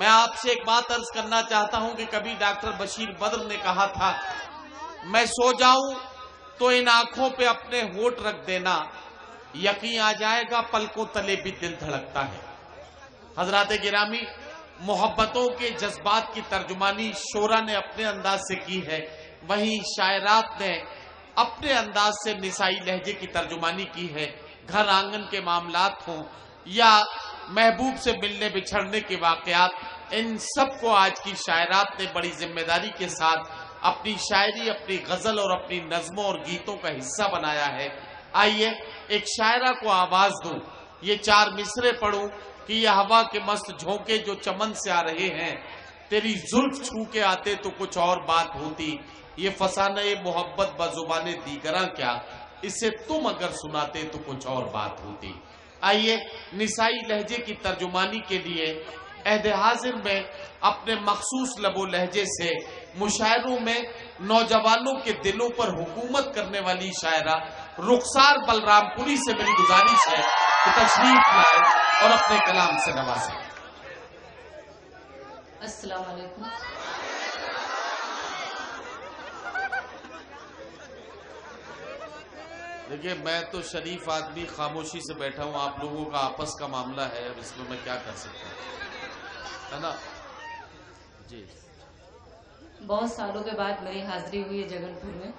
میں آپ سے ایک بات عرض کرنا چاہتا ہوں کہ کبھی ڈاکٹر بشیر بدر نے کہا تھا، میں سو جاؤں تو ان آنکھوں پہ اپنے ہونٹ رکھ دینا، یقین آ جائے گا پلکوں تلے بھی دل دھڑکتا ہے۔ حضرات گرامی، محبتوں کے جذبات کی ترجمانی شعرا نے اپنے انداز سے کی ہے، وہیں شاعرات نے اپنے انداز سے نسائی لہجے کی ترجمانی کی ہے۔ گھر آنگن کے معاملات ہوں یا محبوب سے ملنے بچھڑنے کے واقعات، ان سب کو آج کی شاعرات نے بڑی ذمہ داری کے ساتھ اپنی شاعری، اپنی غزل اور اپنی نظموں اور گیتوں کا حصہ بنایا ہے۔ آئیے ایک شاعرہ کو آواز دوں، یہ 4 مصرے پڑھوں کہ یہ ہوا کے مست جھونکے جو چمن سے آ رہے ہیں، تیری زلف چھو کے آتے تو کچھ اور بات ہوتی، یہ فسانہ محبت بزبان دیگراں کیا، اسے تم اگر سناتے تو کچھ اور بات ہوتی۔ آئیے نسائی لہجے کی ترجمانی کے لیے عہد حاضر میں اپنے مخصوص لب و لہجے سے مشاعروں میں نوجوانوں کے دلوں پر حکومت کرنے والی شاعرہ رخسار بلرام پوری سے میری گزارش ہے کہ تشریف لائے اور اپنے کلام سے نوازیں۔ السلام علیکم۔ دیکھیے میں تو شریف آدمی خاموشی سے بیٹھا ہوں، آپ لوگوں کا آپس کا معاملہ ہے، اب اس میں کیا کر سکتا ہوں، ہے نا جی۔ بہت سالوں کے بعد میری حاضری ہوئی ہے جگن پور میں۔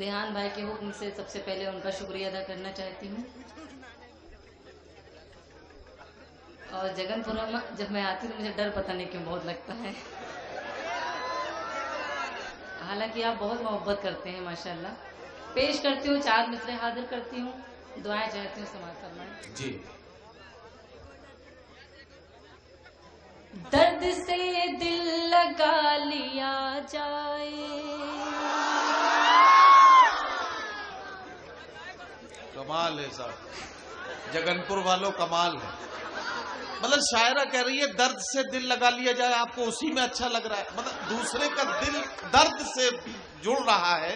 ریحان بھائی کے حکم سے سب سے پہلے ان کا شکریہ ادا کرنا چاہتی ہوں، اور جگن پور میں جب میں آتی ہوں تو مجھے ڈر پتہ نہیں کیوں بہت لگتا ہے، حالانکہ آپ بہت محبت کرتے ہیں ماشاءاللہ۔ پیش کرتی ہوں 4 مصرے حاضر کرتی ہوں، دعائیں چاہتی ہوں سماعت فرمائیں۔ جی۔ درد سے دل لگا لیا جائے، کمال ہے صاحب، جگن پور والوں کمال ہے۔ مطلب شاعرہ کہہ رہی ہے درد سے دل لگا لیا جائے، آپ کو اسی میں اچھا لگ رہا ہے، مطلب دوسرے کا دل درد سے جڑ رہا ہے،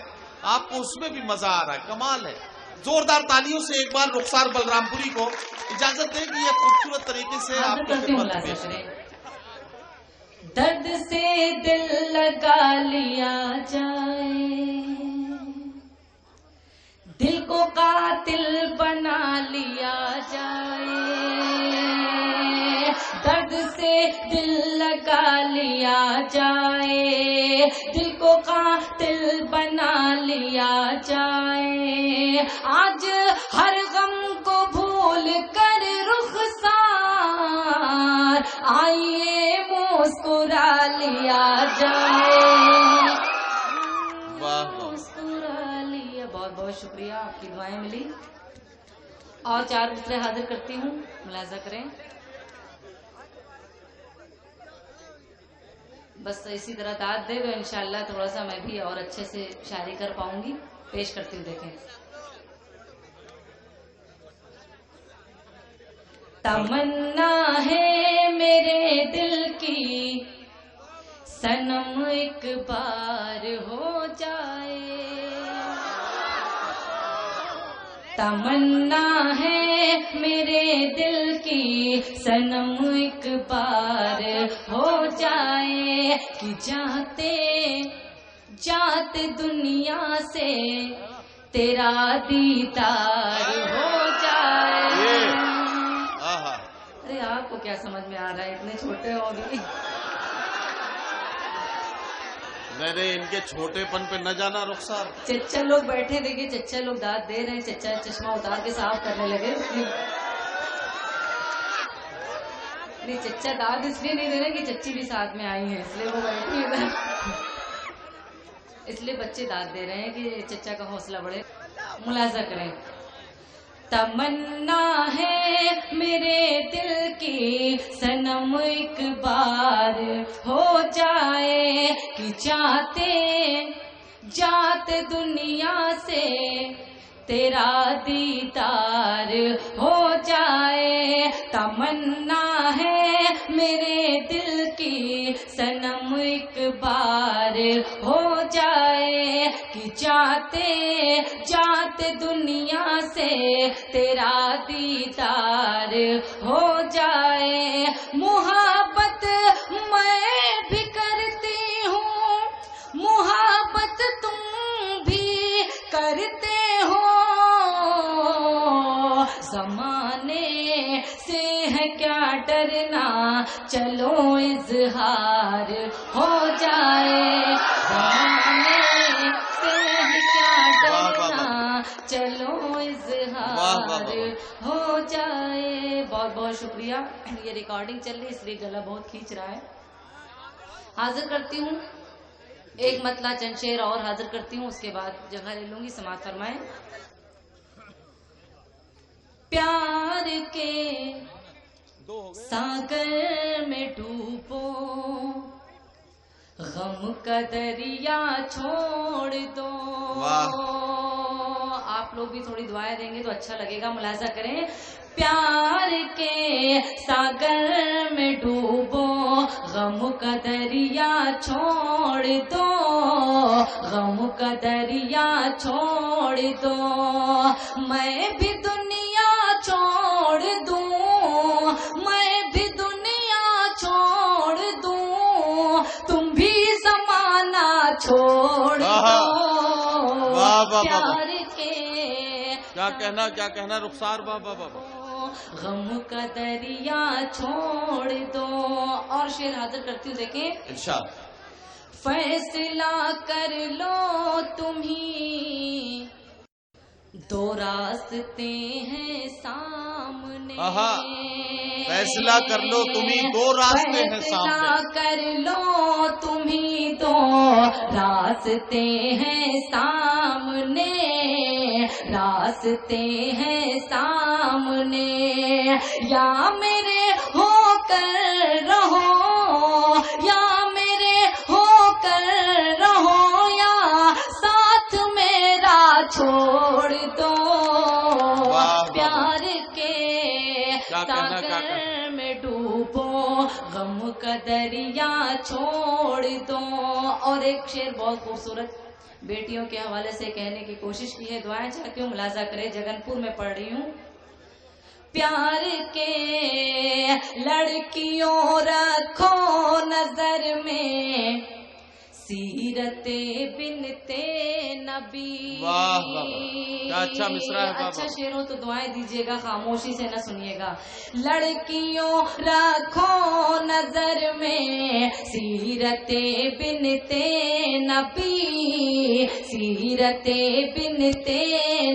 آپ کو اس میں بھی مزہ آ رہا ہے، کمال ہے۔ زوردار تالیوں سے ایک بار رخسار بلرام پوری کو اجازت دیں کہ یہ خوبصورت طریقے سے آپ کی خدمت میں پیش کریں۔ درد سے دل لگا لیا جائے، دل کو قاتل بنا لیا جائے، درد سے دل لگا لیا جائے، دل کو قاتل بنا لیا جائے، آج ہر غم کو بھول کر رخسار آئیے مسکرا لیا جائے، مسکرا لیا۔ بہت بہت شکریہ، آپ کی دعائیں ملی۔ اور 4 مصرے حاضر کرتی ہوں، ملاحظہ کریں۔ بس اسی طرح داد دے تو انشاءاللہ تھوڑا سا میں بھی اور اچھے سے شاعری کر پاؤں گی۔ پیش کرتی ہوں، دیکھیں۔ تمنا ہے میرے دل کی صنم ایک بار ہو جائے، تمنا ہے میرے دل کی صنم ایک بار ہو جائے، کہ جاتے جاتے دنیا سے تیرا دیدار ہو جائے۔ ارے آپ کو کیا سمجھ میں آ رہا ہے، اتنے چھوٹے ہو گئے۔ میں نے ان کے چھوٹے پن پہ نہ جانا رخسار۔ چچا لوگ بیٹھے، دیکھیے چچا لوگ داد دے رہے ہیں، چچا چشمہ اتار کے صاف کرنے لگے۔ نہیں چچا داد اس لیے نہیں دے رہے کہ چچی بھی ساتھ میں آئی ہیں، اس لیے وہ بیٹھی ادھر، اس لیے بچے داد دے رہے ہیں کہ چچا کا حوصلہ بڑھے۔ ملاحظہ کریں۔ تمنا ہے میرے دل کی صنم ایک بار ہو جائے، کہ جاتے جاتے دنیا سے تیرا دیدار ہو جائے، تمنا ہے میرے دل کی صنم ایک بار ہو جائے، کہ جاتے جاتے دنیا سے تیرا دیدار ہو جائے، ہے کیا ڈرنا چلو اظہار ہو جائے زمانے سے ہے کیا ڈرنا چلو اظہار ہو جائے. بہت بہت شکریہ. یہ ریکارڈنگ چل رہی ہے اس لیے گلا بہت کھینچ رہا ہے. حاضر کرتی ہوں ایک مطلع چند شعر اور حاضر کرتی ہوں, اس کے بعد جگہ لے لوں گی. سماعت فرمائیں. پیار کے ساگر میں ڈوبو غم کا دریا چھوڑ دو. آپ لوگ بھی تھوڑی دعائیں دیں گے تو اچھا لگے گا. ملاحظہ کریں. پیار کے ساگر میں ڈوبو غم کا دریا چھوڑ دو غم کا دریا چھوڑ دو. میں بھی دنیا چھوڑ دوں میں بھی دنیا چھوڑ دوں تم بھی زمانہ چھوڑ دو. پیار کے کیا کہنا رخسار. بابا بابا غم کا دریا چھوڑ دو. اور شعر حاضر کرتی ہوں, دیکھیں. ارشاد. فیصلہ کر لو تمہیں دو راستے ہیں سامنے. فیصلہ کر لو تمہیں دو راستے ہیں سامنے. فیصلہ کر لو تمہیں دو راستے ہیں سامنے راستے ہیں سامنے. یا میرے ہو کر رہو یا میرے ہو کر رہو یا ساتھ میرا چھوڑ دو. پیار کے ساگر میں ڈوبو غم کا دریا چھوڑ دو. اور ایک شعر بہت خوبصورت بیٹیوں کے حوالے سے کہنے کی کوشش کی ہے. دعائیں چاہتی ہوں, ملاحظہ کرے. جگن پور میں پڑھ رہی ہوں. پیار کے لڑکیوں رکھو نظر میں سیرت بنتے نبی. واہ واہ کیا اچھا مصرع ہے. اچھا شعر ہو تو دعائیں دیجیے گا, خاموشی سے نہ سنیے گا. لڑکیوں رکھو نظر میں سیرت بنتے نبی سیرت بنتے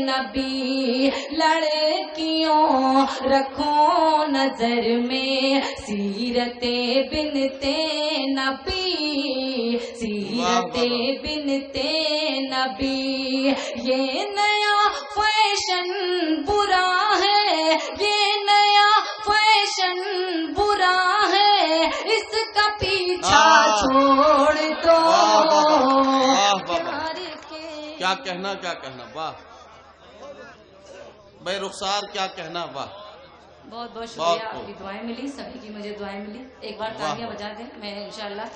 نبی. لڑکیوں رکھو نظر میں سیرت بنتے نبی سیرت بنتے نبی. یہ نیا فیشن برا ہے یہ نیا فیشن برا ہے اس کا پیچھا چھوڑ دو. کیا کہنا واہ بھائی رخسار کیا کہنا. واہ بہت بہت شکریہ. آپ کی دعائیں ملی, سبھی کی مجھے دعائیں ملی. ایک بار تالیاں بجا دیں. میں انشاءاللہ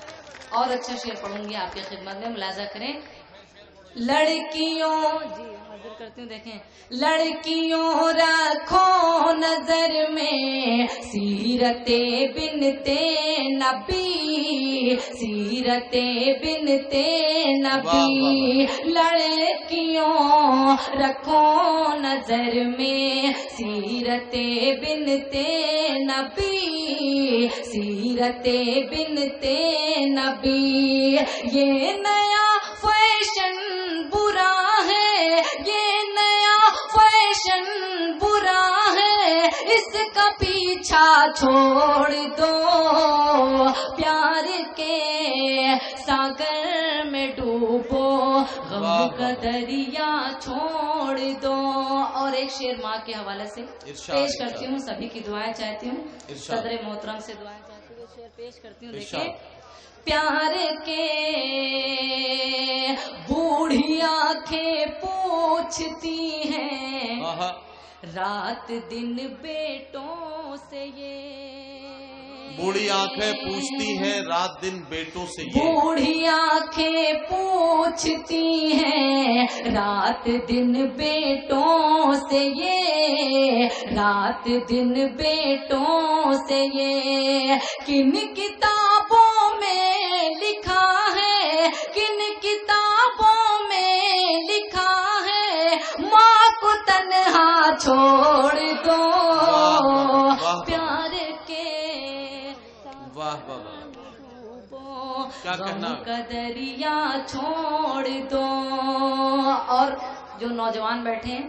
اور اچھا شعر پڑھوں گی آپ کی خدمت میں. ملاحظہ کریں. لڑکیوں جی حاضر کرتی ہوں, دیکھیں. لڑکیوں رکھو نظر میں سیرت بنتے نبی سیرت بنتے نبی. لڑکیوں رکھو نظر میں سیرت بنتے نبی سیرت بنتے نبی. یہ نیا فیشن برا ہے یہ نیا فیشن برا ہے اس کا پیچھا چھوڑ دو. پیار کے ساگر میں ڈوبو غم کا دریا چھوڑ دو. اور ایک شعر ماں کے حوالے سے پیش کرتی ہوں. سبھی کی دعائیں چاہتی ہوں. صدر محترم سے دعائیں چاہتی ہوں. شعر پیش کرتی ہوں. دیکھیں. پیار کے بوڑھی آنکھیں پوچھتی ہیں رات دن بیٹوں سے یہ بوڑھی آنکھیں پوچھتی ہیں رات دن بیٹوں سے یہ بوڑھی آنکھیں پوچھتی ہیں رات دن بیٹوں سے یہ رات دن بیٹوں سے یہ. کن کتابوں میں لکھا ہے کن کتابوں میں لکھا ہے ماں کو تنہا چھوڑ دو. پیار کے واہ واہ واہ، کیا کہنا؟ غم کا دریا چھوڑ دو. اور جو نوجوان بیٹھے ہیں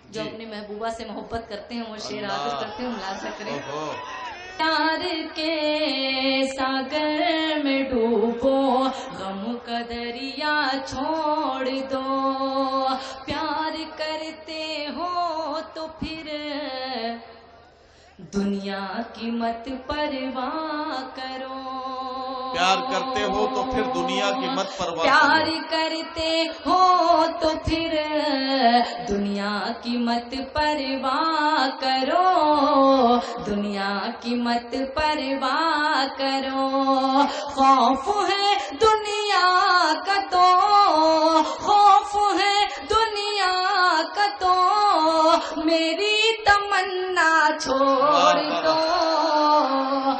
جو جی. اپنی محبوبہ سے محبت کرتے ہیں وہ شعر اللہ. حاضر کرتے ہیں، ملاحظہ کریں. اوہو. پیار کے ساگر میں ڈوبو، غم کا دریا چھوڑ دو. پیار کرتے ہو تو پھر دنیا کی مت پرواہ کرو. پیار کرتے ہو تو پھر دنیا کی مت پرواہ پیار کرو. کرتے ہو تو پھر دنیا کی مت پرواہ کرو. دنیا کی مت پرواہ کرو. خوف ہے دنیا کا تو، خوف ہے دنیا کا تو میری تمنا چھوڑ دو.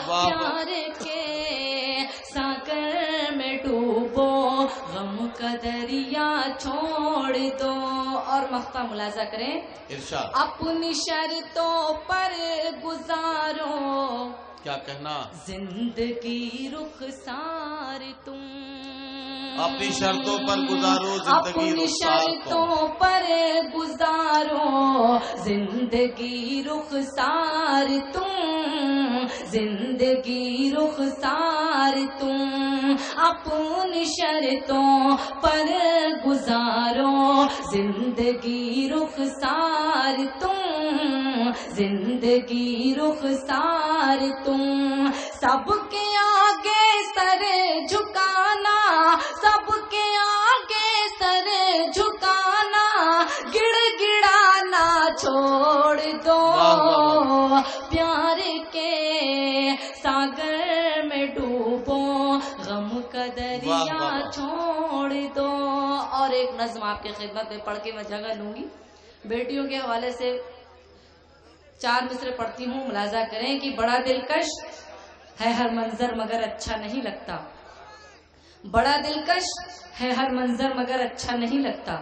پیار کے ساگر میں ڈوبو، غم کا دریا چھوڑ دو. اور مقطع ملاحظہ کریں. ارشاد. اپنی شرطوں پر گزارو کیا کہنا؟ زندگی رخسار تم. اپنی شرطوں پر گزارو زندگی اپنی رخسار تم. شرطوں پر گزارو زندگی رخسار تم. زندگی رخسار تم. اپنی شرطوں پر گزارو زندگی رخسار تم. زندگی رخسار تم. سب کے آگے سر جھکانا، سب کے آگے سر جھکانا، گڑ گڑانا چھوڑ دو. پیار کے ساگر میں ڈوبو، غم کا دریا چھوڑ دو. اور ایک نظم آپ کی خدمت میں پڑھ کے میں جگہ لوں گی. بیٹیوں کے حوالے سے 4 مصرے پڑھتی ہوں، ملاحظہ کریں کہ بڑا دلکش ہے ہر منظر مگر اچھا نہیں لگتا. بڑا دلکش ہے ہر منظر مگر اچھا نہیں لگتا.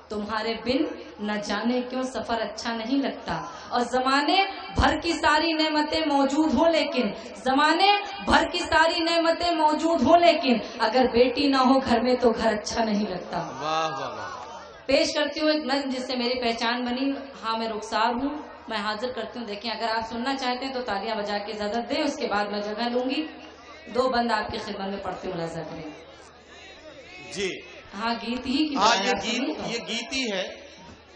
تمہارے بن نہ جانے کیوں سفر اچھا نہیں لگتا. اور زمانے بھر کی ساری نعمتیں موجود ہوں لیکن، زمانے بھر کی ساری نعمتیں موجود ہوں لیکن اگر بیٹی نہ ہو گھر میں تو گھر اچھا نہیں لگتا. واہ واہ واہ. پیش کرتی ہوں ایک نظم جس سے میری پہچان بنی. ہاں میں رخسار ہوں، میں حاضر کرتی ہوں. دیکھیں اگر آپ سننا چاہتے ہیں تو تالیاں بجا کے اجازت دیں، اس کے بعد میں جگہ لوں گی. 2 بند آپ کی خدمت میں پڑھتی ہوں، ملاحظہ کریں. جی ہاں گیت ہی کی ہاں، بات ہے، یہ آپ سنیے گیت گا. یہ گیت ہی ہے.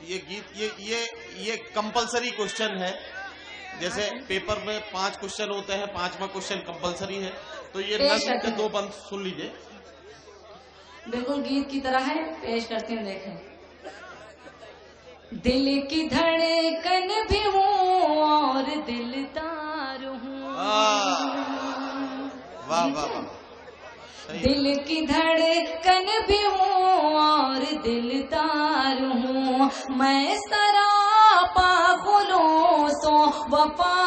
یہ گیت یہ کمپلسری کوشچن ہے. جیسے پیپر میں 5 کوشچن ہوتے ہیں، 5واں کوشچن کمپلسری ہے. تو یہ پیش نظم کرتے کے ہیں. 2 بند سن لیجئے. بالکل گیت کی طرح ہے، پیش کرتی ہوں. دیکھیں. دل کی دھڑکن بھی ہوں اور دلدار ہوں. واہ واہ واہ. دل کی دھڑکن بھی ہوں اور دلدار ہوں. میں سراپا خلوص و وفا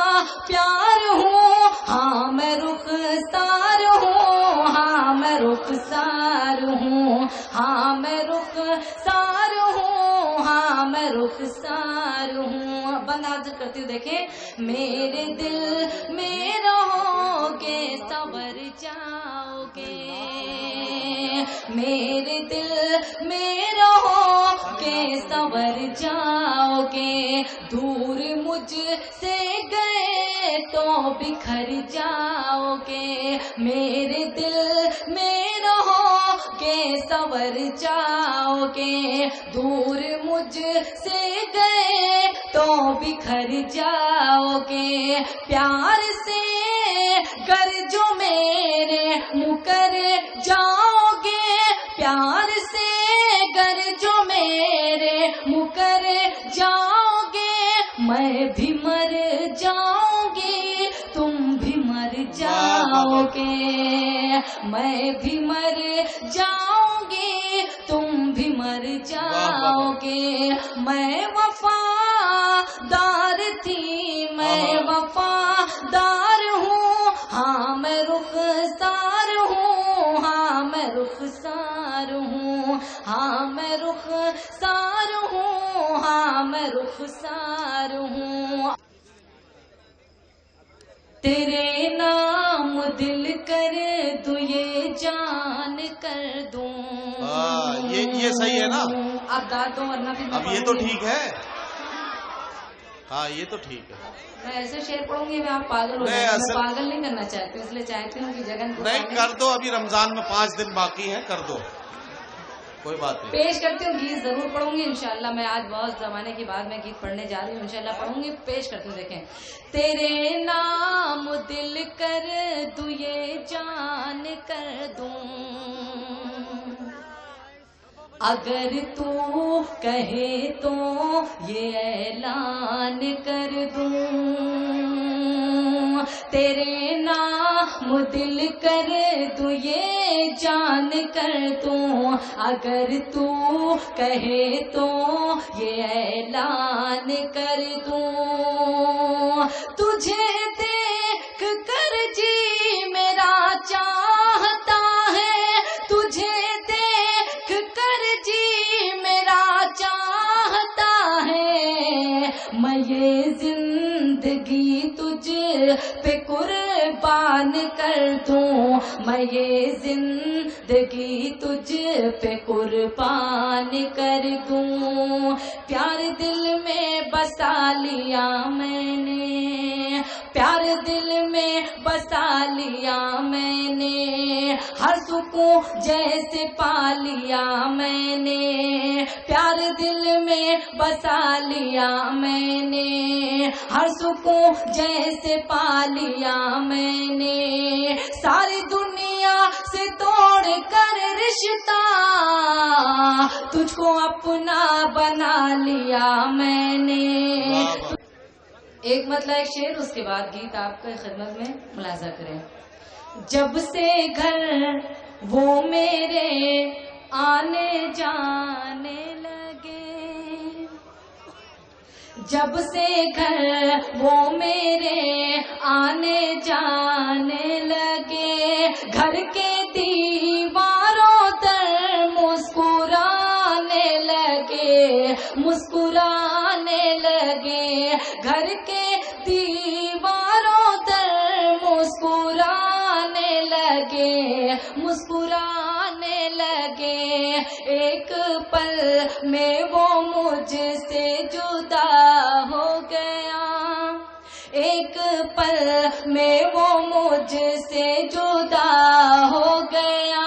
پیار ہوں. ہاں میں رخسار ہوں. ہاں میں رخسار ہوں. ہاں میں رخسار ہوں. ہاں میں رخسار ہوں. بند حاضر کرتی ہوں. دیکھیں. میرے دل میں رہو گے سنور جاؤ گے. میرے دل میں رہو گے سنور جاؤ گے. دور مجھ سے گئے تو بکھر جاؤ گے. میرے دل میں رہو گے سنور جاؤ گے. دور مجھ سے گئے تو بکھر جاؤ گے. پیار سے گر جو میرے مکر جاؤ گے. پیار سے گر جو میرے مکر جاؤ گے. میں بھی مر جاؤں گی تم بھی مر جاؤ گے. میں بھی مر جاؤں گی تم بھی مر جاؤ گے. میں وفادار تھی میں وفادار ہوں. ہاں میں رخسار ہوں. ہاں میں رخسار ہوں. ہاں میں رخسار ہوں. ہاں میں رخسار ہوں. تیرے نام دل کر دوں یہ جان کر دوں. یہ صحیح ہے نا؟ آپ گا دو ورنہ پھر اب یہ تو ٹھیک ہے. ہاں یہ تو ٹھیک ہے. میں ایسے شعر پڑھوں گی میں آپ پاگل ہو جائیں گے. میں پاگل نہیں کرنا چاہتی ہوں، اس لیے چاہتی ہوں کہ جگن کو نہیں کر دو. ابھی رمضان میں 5 دن باقی ہیں، کر دو، کوئی بات نہیں. پیش کرتی ہوں. گیت ضرور پڑھوں گی انشاءاللہ. میں آج بہت زمانے کے بعد میں گیت پڑھنے جا رہی ہوں، انشاءاللہ پڑھوں گی. پیش کرتی ہوں. دیکھیں. تیرے نام دل کر دوں یہ جان کر دوں، اگر تو کہے تو یہ اعلان کر دوں. تیرے نام دل کر دوں یہ جان کر دوں، اگر تو کہے تو یہ اعلان کر دوں. تجھے دیکھ کر جی میرا چاہتا ہے، تجھے دیکھ کر جی میرا چاہتا ہے. میں یہ زندگی تجھ پہ قربان کر دوں، میں یہ زندگی تجھ پہ قربان کر دوں. پیار دل میں بسا لیا میں نے، پیار دل میں بسا لیا میں نے، ہر سکون جیسے پا لیا میں نے. پیار دل میں بسا لیا میں نے، ہر سکون جیسے پا لیا میں نے. ساری دنیا سے توڑ کر رشتہ تجھ کو اپنا بنا لیا میں نے. ایک مطلب ایک شعر، اس کے بعد گیت آپ کے خدمت میں ملاحظہ کریں. جب سے گھر وہ میرے آنے جانے لگے، جب سے گھر وہ میرے آنے جانے لگے، گھر کے دیواروں در مسکرانے لگے، مسکرانے لگے. گھر کے دیواروں در مسکرانے لگے، مسکرانے لگے. ایک پل میں وہ مجھ سے جدا ہو گیا، ایک پل میں وہ مجھ سے جدا ہو گیا.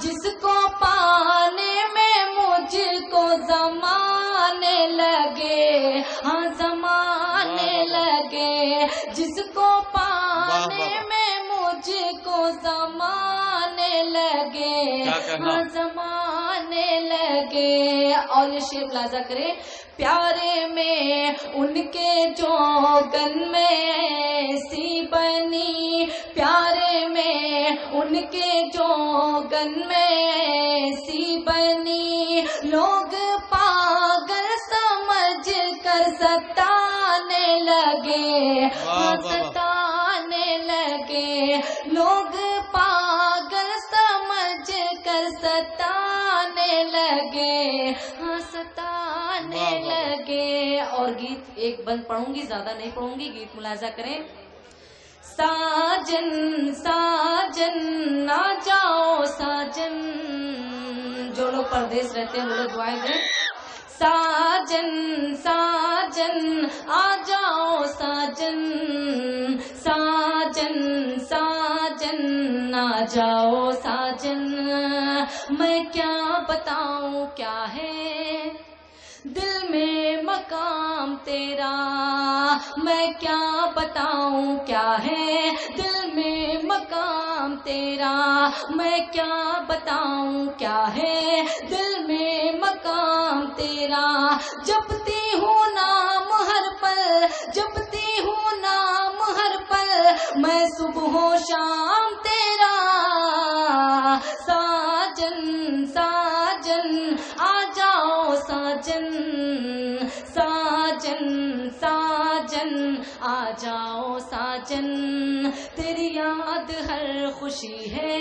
جس کو پانے میں مجھ کو زمانے لگے، ہاں زمانے لگے. جس کو پانے میں مجھ کو زمانے لگے، ہاں زمانے لگے. اور یہ شعر ملاحظہ کرے. پیارے میں ان کے جوگن میں ایسی بنی، پیارے میں ان کے جوگن میں ایسی بنی. لوگ پاگل سمجھ کر ستانے لگے، ستانے لگے. لوگ پاگل سمجھ کر ستانے لگے، ہاں ستانے لگے. اور گیت ایک بند پڑھوں گی، زیادہ نہیں پڑھوں گی. گیت ملاحظہ کریں. ساجن ساجن آ جاؤ ساجن، جو لوگ پردیس رہتے ہیں وہ لوگ دعائیں دیں. ساجن ساجن آ جاؤ ساجن، ساجن ساجن آ جاؤ ساجن. میں کیا بتاؤں کیا ہے دل میں مقام تیرا، میں کیا بتاؤں کیا ہے دل میں مقام تیرا. میں کیا بتاؤں کیا ہے دل میں مقام تیرا. جپتی ہوں نام ہر پل، جپتی ہوں نام ہر پل، میں صبح و شام تیرا. ساجن ساجن آ جاؤ ساجن، ساجن ساجن آ جاؤ ساجن. تیری یاد ہر خوشی ہے،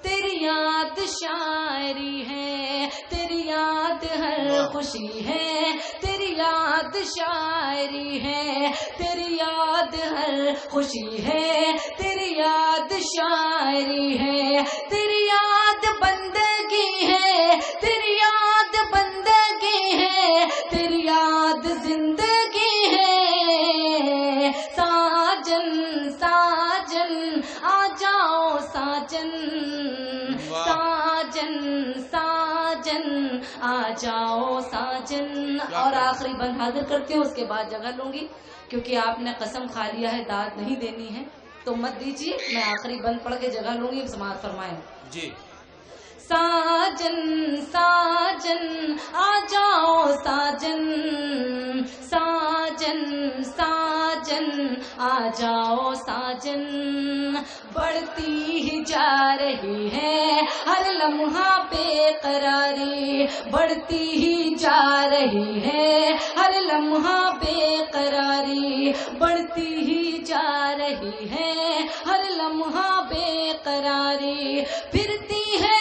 تیری یاد شاعری ہے، تیری یاد ہر خوشی ہے، تیری یاد شاعری ہے، تیری یاد ہر خوشی ہے، تیری یاد شاعری ہے، تیری یاد بندگی ہے، تیری یاد بندگی ہے، تیری یاد زندگی ہے۔ ساجن ساجن آ جاؤ ساجن، ساجن ساجن آ جاؤ ساجن۔ اور آخری بند حاضر کرتی ہوں، اس کے بعد جگہ لوں گی، کیونکہ آپ نے قسم کھا لیا ہے داد نہیں دینی ہے تو مت دیجیے، میں آخری بند پڑھ کے جگہ لوں گی، سماعت فرمائیں جی۔ ساجن ساجن آ جاؤ ساجن، ساجن ساجن آ جاؤ ساجن۔ بڑھتی ہی جا رہی ہے ہر لمحہ بے قراری، بڑھتی ہی جا رہی ہے ہر لمحہ بے قراری، بڑھتی ہی جا رہی ہے ہر لمحہ بے قراری، پھرتی ہے